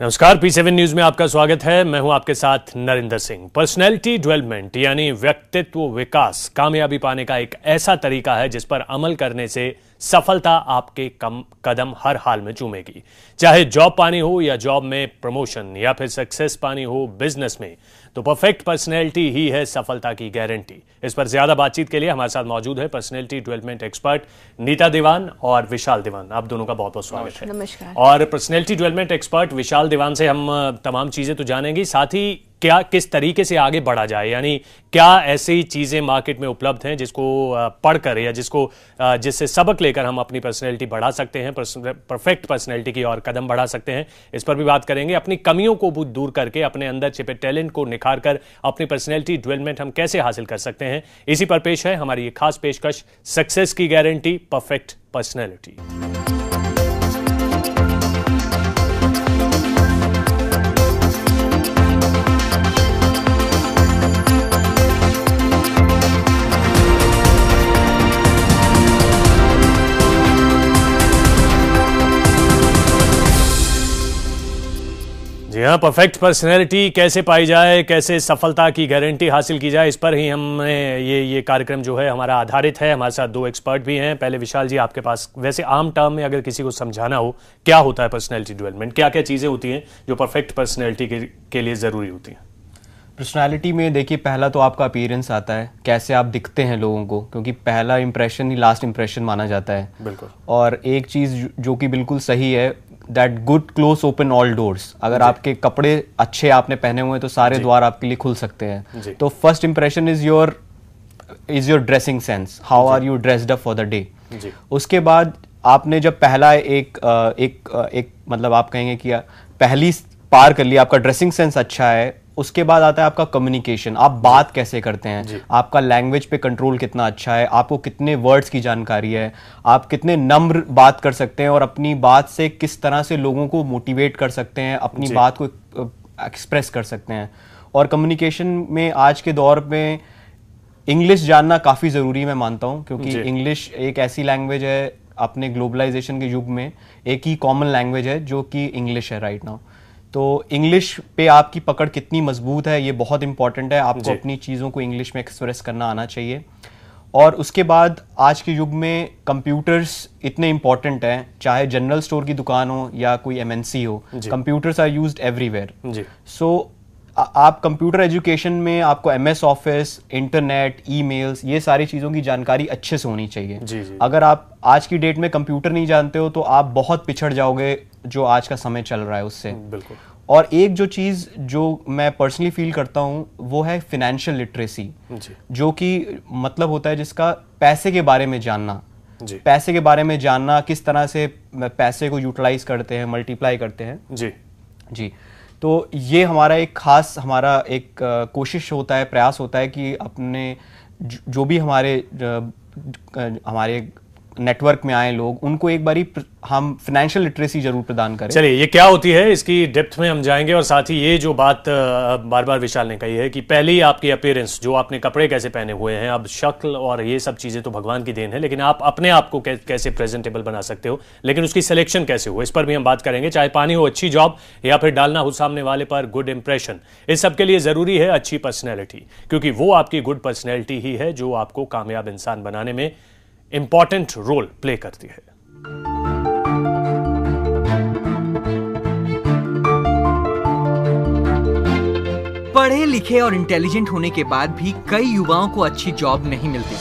नमस्कार, P7 news में आपका स्वागत है। मैं हूं आपके साथ नरेंद्र सिंह। पर्सनैलिटी डेवलपमेंट यानी व्यक्तित्व विकास कामयाबी पाने का एक ऐसा तरीका है जिस पर अमल करने से सफलता आपके कदम हर हाल में चूमेगी। चाहे जॉब पानी हो या जॉब में प्रमोशन या फिर सक्सेस पानी हो बिजनेस में, तो परफेक्ट पर्सनैलिटी ही है सफलता की गारंटी। इस पर ज्यादा बातचीत के लिए हमारे साथ मौजूद है पर्सनैलिटी डेवलपमेंट एक्सपर्ट नीता दीवान और विशाल दीवान। आप दोनों का बहुत बहुत स्वागत है। नमस्कार। और पर्सनैलिटी डेवलपमेंट एक्सपर्ट विशाल दीवान से हम तमाम चीजें तो जानेंगे, साथ ही क्या किस तरीके से आगे बढ़ा जाए, यानी क्या ऐसी चीजें मार्केट में उपलब्ध हैं जिसको पढ़कर या जिससे सबक लेकर हम अपनी पर्सनैलिटी बढ़ा सकते हैं, परफेक्ट पर्सनैलिटी की ओर कदम बढ़ा सकते हैं। इस पर भी बात करेंगे। अपनी कमियों को दूर करके अपने अंदर छिपे टैलेंट को निखार कर अपनी पर्सनैलिटी डेवलपमेंट हम कैसे हासिल कर सकते हैं, इसी पर पेश है हमारी ये खास पेशकश, सक्सेस की गारंटी परफेक्ट पर्सनैलिटी। जी हाँ, परफेक्ट पर्सनैलिटी कैसे पाई जाए, कैसे सफलता की गारंटी हासिल की जाए, इस पर ही हमने ये कार्यक्रम जो है हमारा आधारित है। हमारे साथ दो एक्सपर्ट भी हैं। पहले विशाल जी, आपके पास वैसे आम टर्म में अगर किसी को समझाना हो क्या होता है पर्सनैलिटी डेवलपमेंट, क्या क्या चीज़ें होती हैं जो परफेक्ट पर्सनैलिटी के लिए ज़रूरी होती हैं? पर्सनालिटी में देखिए, पहला तो आपका अपीयरेंस आता है, कैसे आप दिखते हैं लोगों को, क्योंकि पहला इंप्रेशन ही लास्ट इंप्रेशन माना जाता है। बिल्कुल। और एक चीज़ जो कि बिल्कुल सही है, that good cloth open all doors. अगर आपके कपड़े अच्छे आपने पहने हुए हैं तो सारे द्वार आपके लिए खुल सकते हैं। तो first impression is your dressing sense, how are you dressed up for the day. उसके बाद आपने जब पहला एक मतलब आप कहेंगे कि पहली पार कर लिया, आपका ड्रेसिंग सेंस अच्छा है, उसके बाद आता है आपका कम्युनिकेशन। आप बात कैसे करते हैं, आपका लैंग्वेज पे कंट्रोल कितना अच्छा है, आपको कितने वर्ड्स की जानकारी है, आप कितने नम्र बात कर सकते हैं और अपनी बात से किस तरह से लोगों को मोटिवेट कर सकते हैं, अपनी बात को एक्सप्रेस कर सकते हैं। और कम्युनिकेशन में आज के दौर में इंग्लिश जानना काफ़ी ज़रूरी मैं मानता हूँ, क्योंकि इंग्लिश एक ऐसी लैंग्वेज है अपने ग्लोबलाइजेशन के युग में, एक ही कॉमन लैंग्वेज है जो कि इंग्लिश है राइट नाउ। तो इंग्लिश पे आपकी पकड़ कितनी मजबूत है ये बहुत इंपॉर्टेंट है। आपको अपनी चीज़ों को इंग्लिश में एक्सप्रेस करना आना चाहिए। और उसके बाद आज के युग में कंप्यूटर्स इतने इंपॉर्टेंट हैं, चाहे जनरल स्टोर की दुकान हो या कोई MNC हो, कंप्यूटर्स आर यूज्ड एवरीवेयर। सो आप कंप्यूटर एजुकेशन में आपको MS ऑफिस, इंटरनेट, ईमेल्स, ये सारी चीज़ों की जानकारी अच्छे से होनी चाहिए। अगर आप आज की डेट में कंप्यूटर नहीं जानते हो तो आप बहुत पिछड़ जाओगे जो आज का समय चल रहा है उससे। बिल्कुल। और एक जो चीज़ जो मैं पर्सनली फील करता हूँ वो है फिनेंशियल लिटरेसी, जो कि मतलब होता है जिसका पैसे के बारे में जानना। पैसे के बारे में जानना, किस तरह से पैसे को यूटिलाइज करते हैं, मल्टीप्लाई करते हैं। जी। तो ये हमारा एक खास कोशिश होता है, प्रयास होता है कि अपने जो भी हमारे नेटवर्क में आए लोग, उनको एक बारी हम फाइनेंशियल लिटरेसी जरूर प्रदान करें। चलिए, ये क्या होती है इसकी डेप्थ में हम जाएंगे। और साथ ही ये जो बात बार बार विशाल ने कही है कि पहली आपकी अपीयरेंस, जो आपने कपड़े कैसे पहने हुए हैं, अब शक्ल और ये सब चीजें तो भगवान की देन है, लेकिन आप अपने आप को कैसे प्रेजेंटेबल बना सकते हो, लेकिन उसकी सिलेक्शन कैसे हो, इस पर भी हम बात करेंगे। चाहे पानी हो अच्छी जॉब या फिर डालना हो सामने वाले पर गुड इंप्रेशन, इस सब के लिए जरूरी है अच्छी पर्सनैलिटी, क्योंकि वो आपकी गुड पर्सनैलिटी ही है जो आपको कामयाब इंसान बनाने में इंपॉर्टेंट रोल प्ले करती है। पढ़े लिखे और इंटेलिजेंट होने के बाद भी कई युवाओं को अच्छी जॉब नहीं मिलती।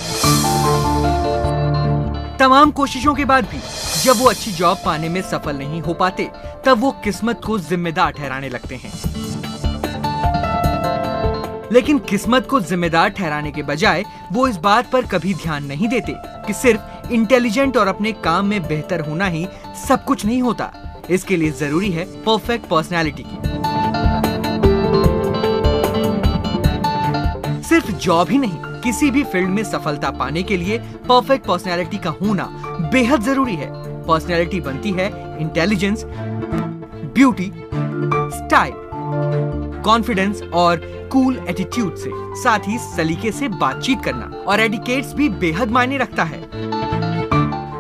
तमाम कोशिशों के बाद भी जब वो अच्छी जॉब पाने में सफल नहीं हो पाते, तब वो किस्मत को जिम्मेदार ठहराने लगते हैं। लेकिन किस्मत को जिम्मेदार ठहराने के बजाय वो इस बात पर कभी ध्यान नहीं देते कि सिर्फ इंटेलिजेंट और अपने काम में बेहतर होना ही सब कुछ नहीं होता। इसके लिए जरूरी है परफेक्ट पर्सनैलिटी की। सिर्फ जॉब ही नहीं, किसी भी फील्ड में सफलता पाने के लिए परफेक्ट पर्सनैलिटी का होना बेहद जरूरी है। पर्सनैलिटी बनती है इंटेलिजेंस, ब्यूटी, स्टाइल, कॉन्फिडेंस और कूल एटीट्यूड से, साथ ही सलीके से बातचीत करना और एटिकेट्स भी बेहद मायने रखता है।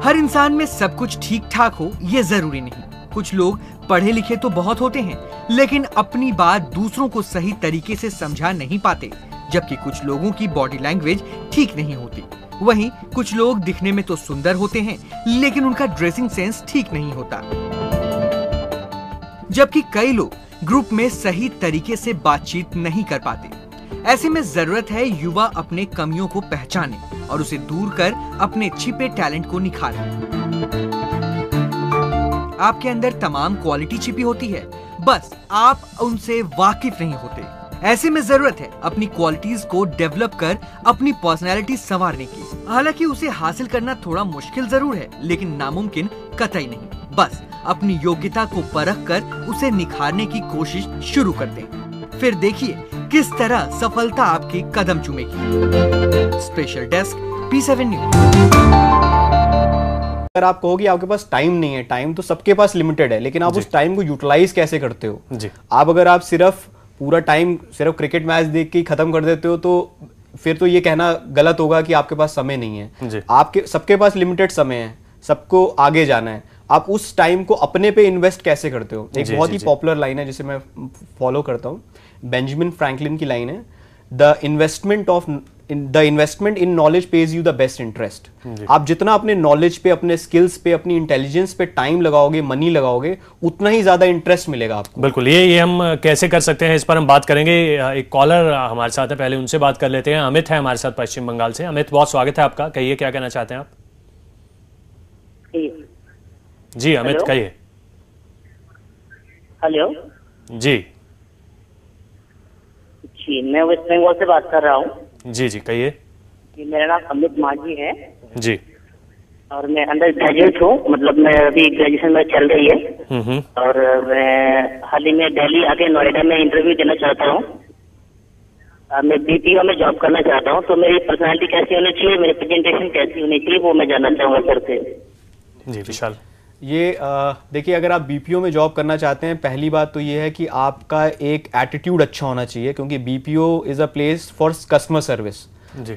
हर इंसान में सब कुछ ठीक ठाक हो ये जरूरी नहीं। कुछ लोग पढ़े लिखे तो बहुत होते हैं, लेकिन अपनी बात दूसरों को सही तरीके से समझा नहीं पाते, जबकि कुछ लोगों की बॉडी लैंग्वेज ठीक नहीं होती। वहीं कुछ लोग दिखने में तो सुंदर होते हैं, लेकिन उनका ड्रेसिंग सेंस ठीक नहीं होता। जबकि कई लोग ग्रुप में सही तरीके से बातचीत नहीं कर पाते। ऐसे में जरूरत है युवा अपने कमियों को पहचाने और उसे दूर कर अपने छिपे टैलेंट को निखारें। आपके अंदर तमाम क्वालिटी छिपी होती है, बस आप उनसे वाकिफ नहीं होते। ऐसे में जरूरत है अपनी क्वालिटीज को डेवलप कर अपनी पर्सनैलिटी संवारने की। हालांकि उसे हासिल करना थोड़ा मुश्किल जरूर है, लेकिन नामुमकिन कतई नहीं। बस अपनी योग्यता को परख कर उसे निखारने की कोशिश शुरू कर दें, फिर देखिए किस तरह सफलता आपके कदम चूमेगी। Special desk P7 news. अगर आप कहोगे आपके पास टाइम नहीं है, टाइम तो सबके पास लिमिटेड है, लेकिन आप उस टाइम को यूटिलाइज कैसे करते हो जी। अगर आप सिर्फ पूरा टाइम सिर्फ क्रिकेट मैच देख के खत्म कर देते हो तो फिर तो ये कहना गलत होगा कि आपके पास समय नहीं है। आपके सबके पास लिमिटेड समय है, सबको आगे जाना है। आप उस टाइम को अपने पे इन्वेस्ट कैसे करते हो? एक बहुत ही पॉपुलर लाइन है जिसे मैं फॉलो करता हूँ, बेंजामिन फ्रैंकलिन की लाइन है, the investment in knowledge page you the best interest. आप जितना अपने नॉलेज पे, अपने स्किल्स पे, अपनी इंटेलिजेंस पे टाइम लगाओगे, मनी लगाओगे, उतना ही ज्यादा इंटरेस्ट मिलेगा आपको। बिल्कुल, ये हम कैसे कर सकते हैं इस पर हम बात करेंगे। एक कॉलर हमारे साथ है, पहले उनसे बात कर लेते हैं। अमित है हमारे साथ पश्चिम बंगाल से। अमित, बहुत स्वागत है आपका, कहिए क्या कहना चाहते हैं आप? जी अमित, कहिए। हेलो जी जी, मैं वेस्ट बंगाल से बात कर रहा हूँ। जी जी, कहिए। जी, मेरा नाम अमित माझी है जी, और मैं अंडर ग्रेजुएट हूँ, मतलब मैं अभी ग्रेजुएशन में चल रही है। और मैं हाल ही में दिल्ली आके नोएडा में इंटरव्यू देना चाहता हूँ। मैं BPO में जॉब करना चाहता हूँ, तो मेरी पर्सनालिटी कैसी होनी चाहिए, मेरी प्रेजेंटेशन कैसी होनी चाहिए, वो मैं जानना चाहूँगा सर से। जी विशाल, ये देखिए, अगर आप BPO में जॉब करना चाहते हैं, पहली बात तो ये है कि आपका एक एटीट्यूड अच्छा होना चाहिए, क्योंकि BPO is a place for customer service.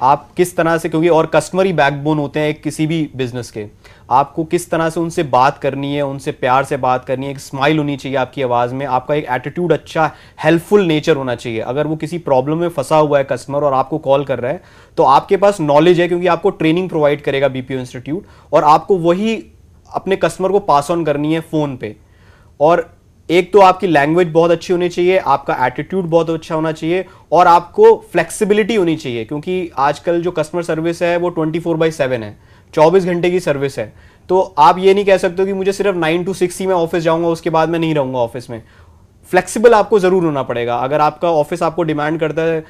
आप किस तरह से, क्योंकि और कस्टमर ही बैकबोन होते हैं किसी भी बिजनेस के, आपको किस तरह से उनसे बात करनी है, उनसे प्यार से बात करनी है, एक स्माइल होनी चाहिए आपकी आवाज़ में, आपका एक एटीट्यूड अच्छा, हेल्पफुल नेचर होना चाहिए। अगर वो किसी प्रॉब्लम में फंसा हुआ है कस्टमर और आपको कॉल कर रहा है, तो आपके पास नॉलेज है, क्योंकि आपको ट्रेनिंग प्रोवाइड करेगा BPO इंस्टीट्यूट, और आपको वही अपने कस्टमर को पास ऑन करनी है फोन पे। और एक तो आपकी लैंग्वेज बहुत अच्छी होनी चाहिए, आपका एटीट्यूड बहुत अच्छा होना चाहिए, और आपको फ्लेक्सिबिलिटी होनी चाहिए, क्योंकि आजकल जो कस्टमर सर्विस है वो 24/7 है, 24 घंटे की सर्विस है। तो आप ये नहीं कह सकते कि मुझे सिर्फ 9 to 6 ही मैं ऑफिस जाऊंगा, उसके बाद मैं नहीं रहूंगा ऑफिस में। फ्लेक्सिबल आपको जरूर होना पड़ेगा। अगर आपका ऑफिस आपको डिमांड करता है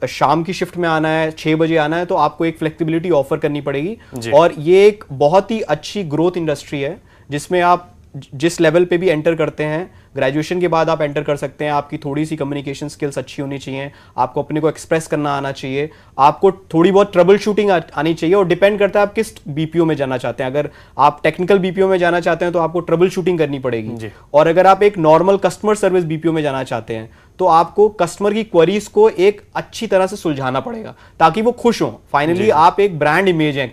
शाम की शिफ्ट में आना है, 6 बजे आना है, तो आपको एक फ्लेक्सिबिलिटी ऑफर करनी पड़ेगी। और ये एक बहुत ही अच्छी ग्रोथ इंडस्ट्री है, जिसमें आप जिस लेवल पे भी एंटर करते हैं, ग्रेजुएशन के बाद आप एंटर कर सकते हैं। आपकी थोड़ी सी कम्युनिकेशन स्किल्स अच्छी होनी चाहिए, आपको अपने को एक्सप्रेस करना आना चाहिए, आपको थोड़ी बहुत ट्रबल शूटिंग आनी चाहिए, और डिपेंड करता है आप किस BPO में जाना चाहते हैं। अगर आप टेक्निकल BPO में जाना चाहते हैं तो आपको ट्रबल शूटिंग करनी पड़ेगी, और अगर आप एक नॉर्मल कस्टमर सर्विस BPO में जाना चाहते हैं तो आपको कस्टमर की क्वेरीज को एक अच्छी तरह से सुलझाना पड़ेगा, ताकि वो खुश हों। फाइनली आप एक ब्रांड इमेज हैं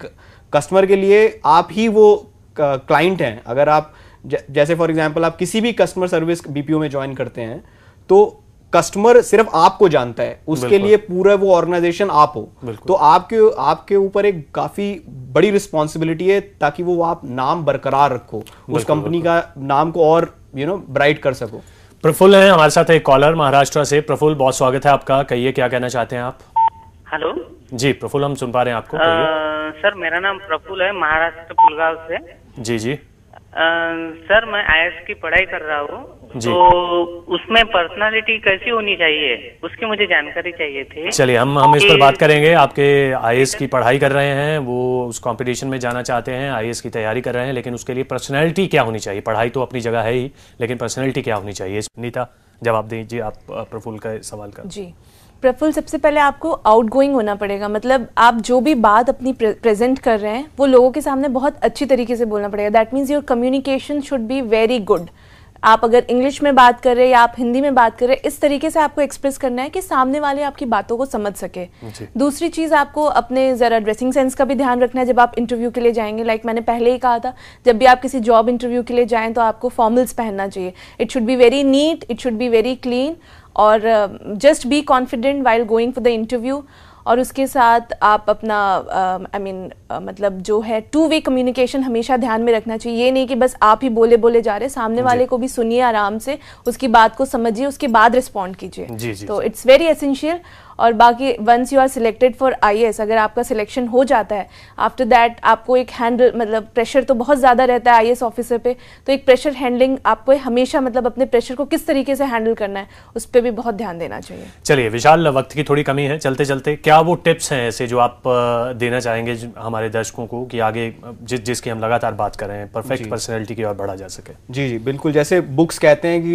कस्टमर के लिए, आप ही वो क्लाइंट हैं। अगर आप जैसे फॉर एग्जांपल आप किसी भी कस्टमर सर्विस BPO में ज्वाइन करते हैं, तो कस्टमर सिर्फ आपको जानता है, उसके लिए पूरा वो ऑर्गेनाइजेशन आप हो, तो आपके ऊपर एक काफी बड़ी रिस्पॉन्सिबिलिटी है, ताकि वो आप नाम बरकरार रखो, उस कंपनी का नाम को और ब्राइट कर सको। प्रफुल्ल है हमारे साथ, एक कॉलर महाराष्ट्र से। प्रफुल्ल, बहुत स्वागत है आपका, कहिए क्या कहना चाहते हैं आप? हेलो जी प्रफुल्ल, हम सुन पा रहे हैं आपको। सर, मेरा नाम प्रफुल्ल है, महाराष्ट्र पुलगांव से। जी जी सर, मैं IAS की पढ़ाई कर रहा हूँ, तो उसमें पर्सनालिटी कैसी होनी चाहिए, उसकी मुझे जानकारी चाहिए थी। चलिए हम इस पर बात करेंगे। आपके IAS की पढ़ाई कर रहे हैं, वो उस कंपटीशन में जाना चाहते हैं, IAS की तैयारी कर रहे हैं, लेकिन उसके लिए पर्सनैलिटी क्या होनी चाहिए? पढ़ाई तो अपनी जगह है ही, लेकिन पर्सनैलिटी क्या होनी चाहिए? नीता, जवाब दीजिए आप प्रफुल्ल का सवाल का। जी प्रफुल्ल, सबसे पहले आपको आउटगोइंग होना पड़ेगा। मतलब आप जो भी बात अपनी प्रेजेंट कर रहे हैं वो लोगों के सामने बहुत अच्छी तरीके से बोलना पड़ेगा। That means your communication should be very good. आप अगर इंग्लिश में बात कर रहे हैं या आप हिंदी में बात कर रहे हैं, इस तरीके से आपको एक्सप्रेस करना है कि सामने वाले आपकी बातों को समझ सके। दूसरी चीज़, आपको अपने ज़रा ड्रेसिंग सेंस का भी ध्यान रखना है जब आप इंटरव्यू के लिए जाएंगे। लाइक मैंने पहले ही कहा था, जब भी आप किसी जॉब इंटरव्यू के लिए जाएं तो आपको फॉर्मल्स पहनना चाहिए। It should be very neat, it should be very clean, और just be confident while going for the interview. और उसके साथ आप अपना मतलब जो है 2 वे कम्युनिकेशन हमेशा ध्यान में रखना चाहिए। ये नहीं कि बस आप ही बोले बोले जा रहे, सामने वाले को भी सुनिए आराम से, उसकी बात को समझिए, उसके बाद रिस्पॉन्ड कीजिए। तो इट्स वेरी एसेंशियल। और बाकी once you are selected for IAS, अगर आपका सिलेक्शन हो जाता है, आफ्टर दैट आपको एक हैंडल, मतलब प्रेशर तो बहुत ज़्यादा रहता है IAS ऑफिसर पे, तो एक प्रेशर हैंडलिंग आपको हमेशा, मतलब अपने प्रेशर को किस तरीके से हैंडल करना है उस पर भी बहुत ध्यान देना चाहिए। चलिए विशाल, वक्त की थोड़ी कमी है, चलते चलते क्या वो टिप्स हैं ऐसे जो आप देना चाहेंगे हमारे दर्शकों को कि आगे जिसकी हम लगातार बात कर रहे हैं, परफेक्ट पर्सनैलिटी की ओर बढ़ा जा सके? जी बिल्कुल, जैसे बुक्स कहते हैं कि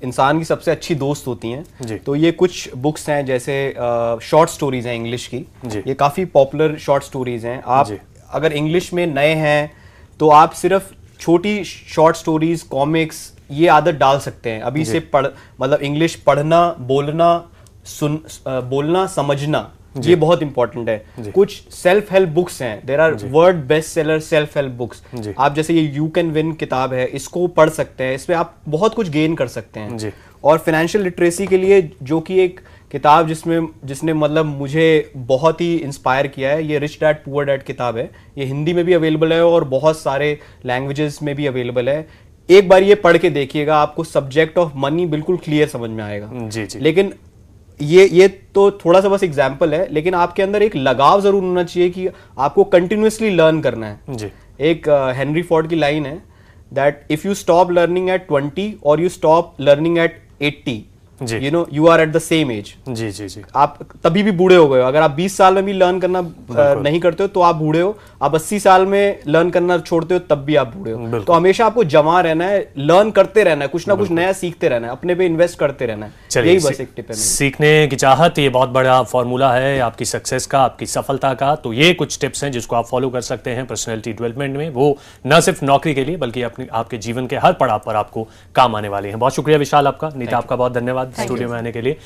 इंसान की सबसे अच्छी दोस्त होती हैं, तो ये कुछ बुक्स हैं, जैसे शॉर्ट स्टोरीज हैं इंग्लिश की, ये काफ़ी पॉपुलर शॉर्ट स्टोरीज हैं। आप अगर इंग्लिश में नए हैं तो आप सिर्फ छोटी शॉर्ट स्टोरीज, कॉमिक्स, ये आदत डाल सकते हैं अभी से। मतलब इंग्लिश पढ़ना, बोलना, समझना, ये बहुत इंपॉर्टेंट है। कुछ सेल्फ हेल्प बुक्स हैं, there are world best seller self help books. आप जैसे ये यू कैन विन किताब है, इसको पढ़ सकते हैं, इसमें आप बहुत कुछ गेन कर सकते हैं। और फाइनेंशियल लिटरेसी के लिए जो कि एक किताब जिसने मतलब मुझे बहुत ही इंस्पायर किया है, ये रिच डैड पुअर डैड किताब है। ये हिंदी में भी अवेलेबल है और बहुत सारे लैंग्वेजेस में भी अवेलेबल है। एक बार ये पढ़ के देखिएगा, आपको सब्जेक्ट ऑफ मनी बिल्कुल क्लियर समझ में आएगा। लेकिन ये तो थोड़ा सा बस एग्जाम्पल है, लेकिन आपके अंदर एक लगाव जरूर होना चाहिए कि आपको कंटिन्यूअसली लर्न करना है। एक हेनरी फोर्ड की लाइन है that if you stop learning at 20 और you stop learning at 80, you know you are at the same age. जी आप तभी भी बूढ़े हो गए हो। अगर आप 20 साल में भी लर्न करना नहीं करते हो तो आप बूढ़े हो। आप 80 साल में लर्न करना छोड़ते हो तब भी आप बूढ़े हो। तो हमेशा आपको जमा रहना है, लर्न करते रहना है, कुछ ना कुछ नया सीखते रहना है, अपने पे इन्वेस्ट करते रहना है। यही बस एक टिप है। सीखने की चाहत, ये बहुत बड़ा फॉर्मूला है आपकी सक्सेस का, आपकी सफलता का। तो ये कुछ टिप्स हैं जिसको आप फॉलो कर सकते हैं पर्सनैलिटी डेवलपमेंट में। वो न सिर्फ नौकरी के लिए बल्कि आपके जीवन के हर पड़ाव पर आपको काम आने वाले हैं। बहुत शुक्रिया विशाल आपका। नीता, आपका बहुत धन्यवाद स्टूडियो में आने के लिए।